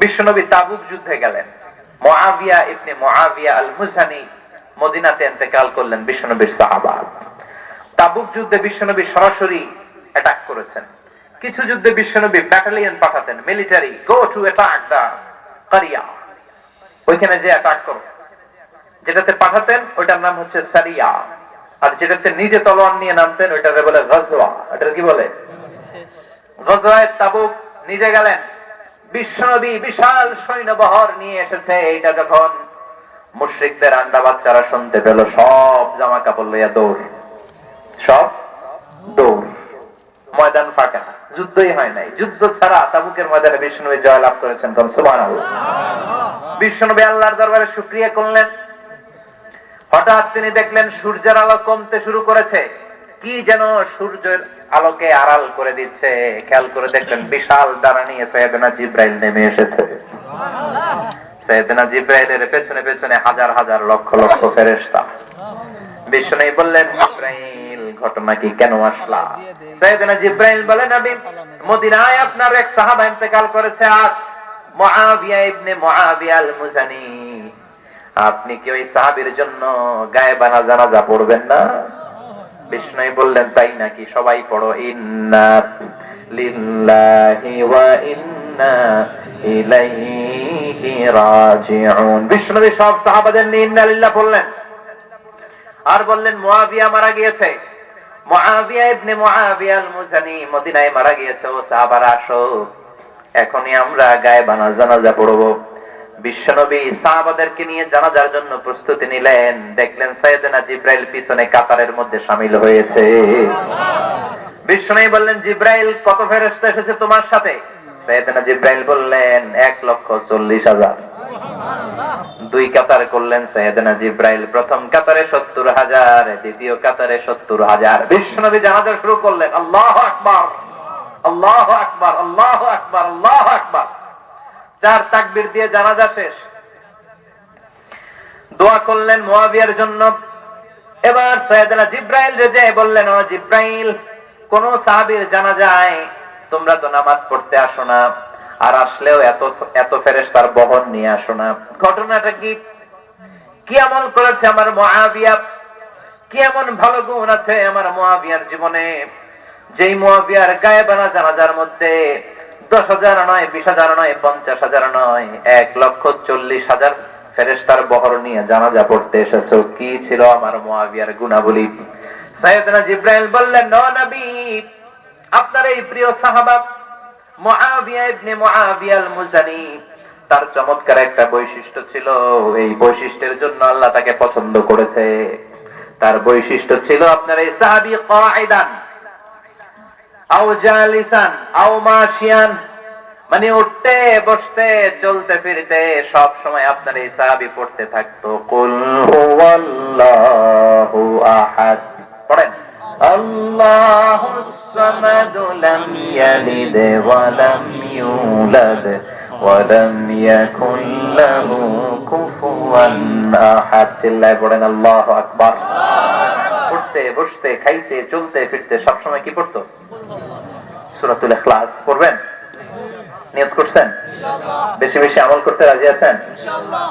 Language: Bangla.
বিশ্বনবী তাবুক যুদ্ধে গেলেন। মুআবিয়া ইবনে মুআবিয়া আল মুজানি মদিনাতে ইন্তেকাল করলেন, বিশ্বনবীর সাহাবা। তাবুক যুদ্ধে বিশ্বনবী সরাসরি অ্যাটাক করেছেন। কিছু যুদ্ধে বিশ্বনবী ব্যাটালিয়ন পাঠাতেন, মিলিটারি, গো টু অ্যাটাক দা কারিয়া, ওইখানে যে অ্যাটাক করো। যেটাতে পাঠাতেন ওইটার নাম হচ্ছে সারিয়া, আর যেটাতে নিজে তলোয়ার নিয়ে নামতেন ওইটাকে বলে গজওয়া। এটা কি বলে? গজওয়ায়ে তাবুক নিজে গেলেন। বিশ্বনবী বিশাল সৈন্যবহর নিয়ে এসেছে। এটা যখন মুশরিকদের আন্ডা বাচ্চারা শুনতে পেল, সব জামা কাপড় লইয়া দৌড়, সব দৌড়। ময়দান ফাঁকা, যুদ্ধই হয় নাই। যুদ্ধ ছাড়া তাবুকের ময়দানে বিশ্বনবী জয়লাভ করেছেন। সুবহানাল্লাহ। বিশ্বনবী আল্লাহর দরবারে শুকরিয়া করলেন। হঠাৎ তিনি দেখলেন সূর্যের আলো কমতে শুরু করেছে। কি যেন সূর্যের আলোকে আড়াল করে দিচ্ছে। খেয়াল করে দেখলেন বিশাল ডানা নিয়ে সাইয়েদনা জিবরাইল নেমে এসেছে। সাইয়েদনা জিবরাইলের পেছনে পেছনে হাজার হাজার লক্ষ লক্ষ ফেরেশতা। বিশ্বনবী বললেন, জিবরাইল ঘটনা কি, কেন আসলা? সাইয়েদনা জিবরাইল বলেন, নবী মদিনায় আপনার এক সাহাবা ইন্তেকাল করেছে আজ, মুআবিয়া ইবনে মুআবিয়া আল মুজানি। আপনি কি ওই সাহাবীর জন্য গায়েবানা জানাজা পড়বেন না? বিষ্ণু বললেন, তাই নাকি? সবাই পড়ো, ইন্না লিল্লাহি ওয়া ইন্না ইলাইহি রাজিউন। বিষ্ণু সব সাহাবাদের নিয়ে ইন্না লিল্লাহ বললেন, আর বললেন মুআবিয়া মারা গিয়েছে। মুআবিয়া ইবনে মুআবিয়া আল মুজানি মদিনায় মারা গিয়েছে। ও সাহাবারা আসো, এখনই আমরা গায়েবানা জানাজা পড়বো। বিশ্বনবী সাহাবাদেরকে নিয়ে জানাজার জন্য প্রস্তুতি নিলেন। দেখলেন সাইয়েদনা জিবরাইল পিছনে কাতারের মধ্যে শামিল হয়েছে। বিশ্বনবী বললেন, জিবরাইল কত ফেরেশতা এসেছে তোমার সাথে? সাইয়েদনা জিবরাইল বললেন, 1,40,000। দুই কাতার করলেন সাইয়েদনা জিবরাইল। প্রথম কাতারে 70,000, দ্বিতীয় কাতারে 70,000। বিশ্বনবী জানাজা শুরু করলেন। আল্লাহু আকবার, আল্লাহু আকবার, আল্লাহু আকবার, আল্লাহু আকবার। 4 তাকবীর দিয়ে জানাজা শেষ। দোয়া করলেন মুআবিয়ার জন্য। এবার সাইয়েদনা জিবরাইল রেজে বললেন, ও জিবরাইল, কোন সাহাবীর জানাজায় তোমরা তো নামাজ পড়তে আসো না, আর আসলেও এত এত ফেরেশতার বহন নিয়ে আসো না। ঘটনাটা কি? কি আমল করেছে আমার মুআবিয়া? কি এমন ভালো গুণ আছে আমার মুআবিয়ার জীবনে, যেই মুআবিয়ার গায়েবানা জানাজার মধ্যে 10,000 নয়, 20,000 নয়, 50,000 নয়, 1,40,000 ফেরেশতার বহর নিয়ে জানাজা পড়তে এসেছো? কি ছিল আমার মুআবিয়ার গুণাবলী? সাইয়েদনা জিবরাইল বললেন, ও নবী, আপনার এই প্রিয় সাহাবা মুআবিয়া ইবনে মুআবিয়া আল মুজানি, তার চমৎকার একটা বৈশিষ্ট্য ছিল। এই বৈশিষ্ট্যের জন্য আল্লাহ তাকে পছন্দ করেছে। তার বৈশিষ্ট্য ছিল, আপনার এই সাহাবী কাঈদান আও জালিসান আও মাশিয়ান, মানে উঠতে বসতে চলতে ফিরতে সব সময় আপনার এই সাহাবী পড়তে থাকতো, কুল হুয়াল্লাহু আহাদ। পড়েন, আল্লাহুস সামাদ, লাম ইয়ালিদ ওয়া লাম ইউলাদ ওয়া লাম ইয়াকুল লাহু কুফুয়ান আহাদ। চিল্লায় পড়েন আল্লাহু আকবার। উঠতে বসতে খাইতে চলতে ফিরতে সব সময় কি পড়তো? সূরাতুল ইখলাস পড়বেন। নিয়ত করছেন? ইনশাআল্লাহ। বেশি বেশি আমল করতে রাজি আছেন? ইনশাআল্লাহ।